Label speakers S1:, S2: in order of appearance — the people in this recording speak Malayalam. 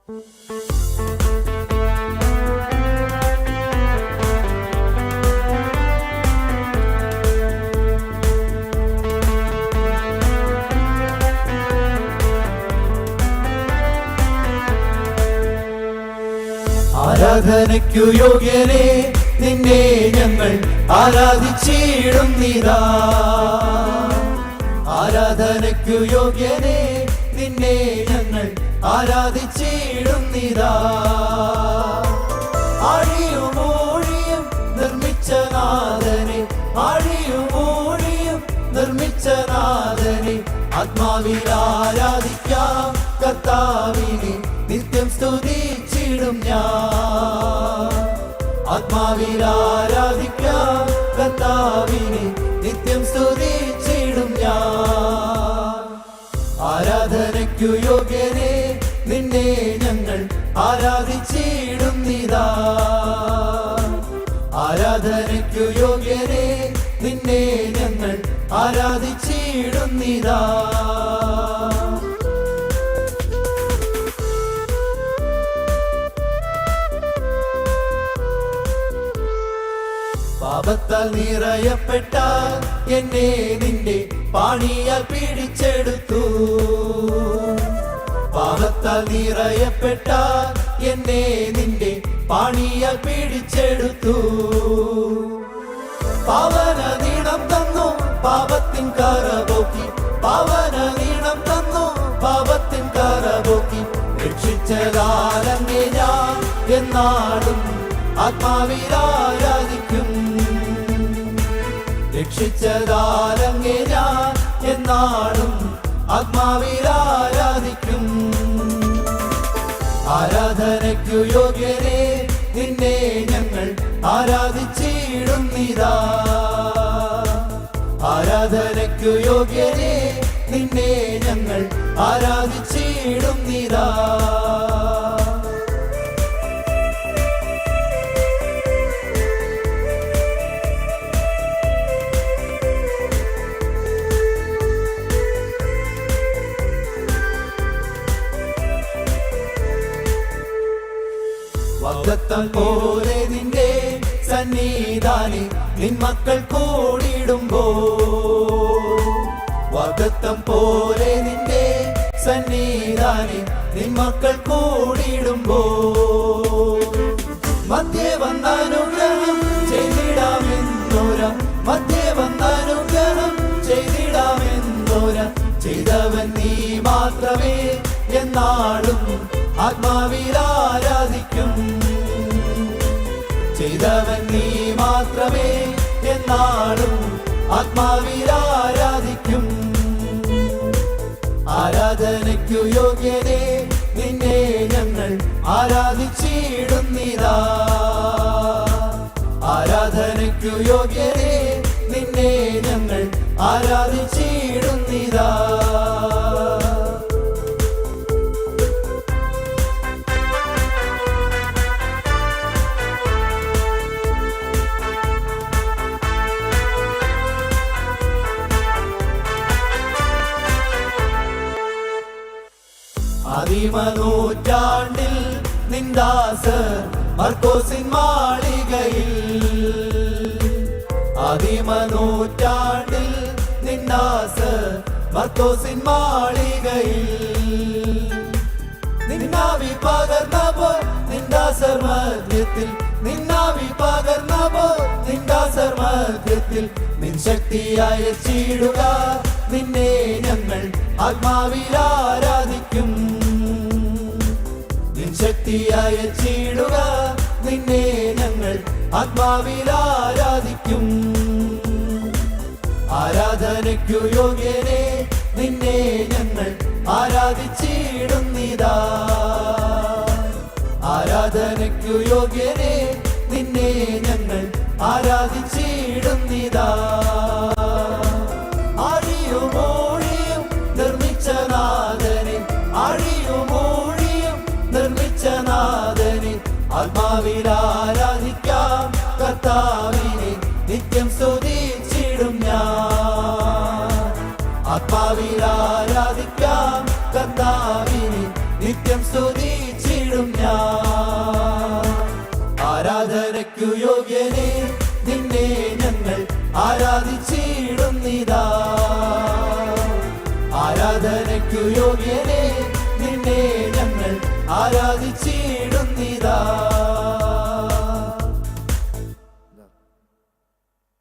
S1: ആരാധനയ്ക്കു യോഗ്യനെ നിന്നെ ഞങ്ങൾ ആരാധിച്ചിടുന്നിതാ. ആരാധനയ്ക്കു യോഗ്യനെ നിന്നെ ഞങ്ങൾ ആരാധിച്ചിടുന്നിതാ. ആഴിയുമൂഴിയും നിർമ്മിച്ച നാഥനെ, ആഴിയുമൂഴിയും നിർമ്മിച്ച നാഥനെ, ആത്മാവിൽ ആരാധിക്കാം കർത്താവിനെ, നിത്യം സ്തുതിച്ചിടും ഞാൻ. ആത്മാവിൽ ആരാധിക്കാം കർത്താവിനെ, നിത്യം സ്തുതിച്ചിടും ഞാൻ. ആരാധനയ്ക്കു യോഗ്യനെ നിന്നെ ഞങ്ങൾ ആരാധിച്ചിടുന്നിതാ. ആരാധനയ്ക്കു യോഗ്യനെ നിന്നെ ഞങ്ങൾ ആരാധിച്ചിടുന്നിതാ. പാപത്താൽ നിറയപ്പെട്ടാൽ എന്നെ നിന്റെ പാണിയാൽ പിടിച്ചെടുത്തു. പാപത്താൽ നിറയപ്പെട്ടാൽ എന്നെ നിന്റെ പാണിയാൽ പിടിച്ചെടുത്തു. പാവന നീണം തന്നു പാപത്തിൻ കറപോക്കി, പാവന നീണം തന്നു പാപത്തിൻ കറപോക്കി. രക്ഷിച്ചതാലങ്ങേ ഞാൻ എന്നാടും ആത്മാവിൽ ആരാധിക്കും. രക്ഷിച്ചതാലങ്ങേ ഞാൻ എന്നാടും ആത്മാവിൽ ആരാധിക്കും. ആരാധനയ്ക്കു യോഗ്യനെ നിന്നെ ഞങ്ങൾ ആരാധിച്ചിടുന്നിതാ. ആരാധനയ്ക്കു യോഗ്യനെ നിന്നെ ഞങ്ങൾ ആരാധിച്ചിടുന്നിതാ. വാഗ്ദത്തം പോലെ നിന്റെ സന്നിധാനെ നിൻ മക്കൾ കൂടിടുമ്പോ, വാഗ്ദത്തം പോലെ നിന്റെ സന്നിധാനെ നിൻ മക്കൾ കൂടിടുമ്പോ, മധ്യേ വന്നാനുഗ്രഹം ചെയ്തിടാമെന്നോര, മധ്യേ വന്നാനുഗ്രഹം ചെയ്തിടാമെന്നോര. ചെയ്തവൻ നീ മാത്രമേ എന്നാളും ആത്മാവിൽ ആരാധിക്കും. ചെയ്തവൻ നീ മാത്രമേ എന്നാളും ആത്മാവിൽ ആരാധിക്കും. ആരാധനയ്ക്കു യോഗ്യനെ നിന്നെ ഞങ്ങൾ ആരാധിച്ചിടുന്നിതാ. ആരാധനയ്ക്കു യോഗ്യനെ നിന്നെ ഞങ്ങൾ ആരാധിച്ചിടുന്നിതാ. ആദിമനൂറ്റാണ്ടിൽ നിന്ദാസർ മർക്കോസിൻ മാളികയിൽ, ആദിമനൂറ്റാണ്ടിൽ നിന്ദാസർ മർക്കോസിൻ മാളികയിൽ. നിന്നാവി പകർന്നപ്പോൾ നിന്ദാസർ മധ്യത്തിൽ, നിന്നാവി പകർന്നപ്പോൾ നിന്ദാസർ മധ്യത്തിൽ. നിൻ ശക്തിയായ ചീടുക നിന്നെ ഞങ്ങൾ ആത്മാവിൽ ആരാധിക്കും. നിൻ ശക്തിയായ ചീടുക നിന്നെ ഞങ്ങൾ ആത്മാവിൽ ആരാധിക്കും. ആരാധനയ്ക്കു യോഗ്യനെ നിന്നെ ഞങ്ങൾ ആരാധിച്ചിടുന്നിതാ. ആരാധനയ്ക്കു യോഗ്യനെ നിന്നെ ഞങ്ങൾ ആരാധിച്ചിടുന്നിതാ. ആഴിയുമൂഴിയും നിർമ്മിച്ച നാഥനെ, ആഴിയുമൂഴിയും നിർമ്മിച്ച നാഥനെ, ആത്മാവിൽ ആരാധിക്കാം കർത്താവിനെ, നിത്യം സ്തുതിച്ചിടും ഞാൻ. ആത്മാവിൽ ആരാധിക്കാം കർത്താവിനെ, നിത്യം സ്തുതിച്ചിടും. ആരാധനയ്ക്കു യോഗ്യനെ നിന്നെ ഞങ്ങൾ ആരാധിച്ചിടുന്നിതാ. ആരാധനയ്ക്കു യോഗ്യനെ നിന്നെ ഞങ്ങൾ ആരാധിച്ചിടുന്നിതാ.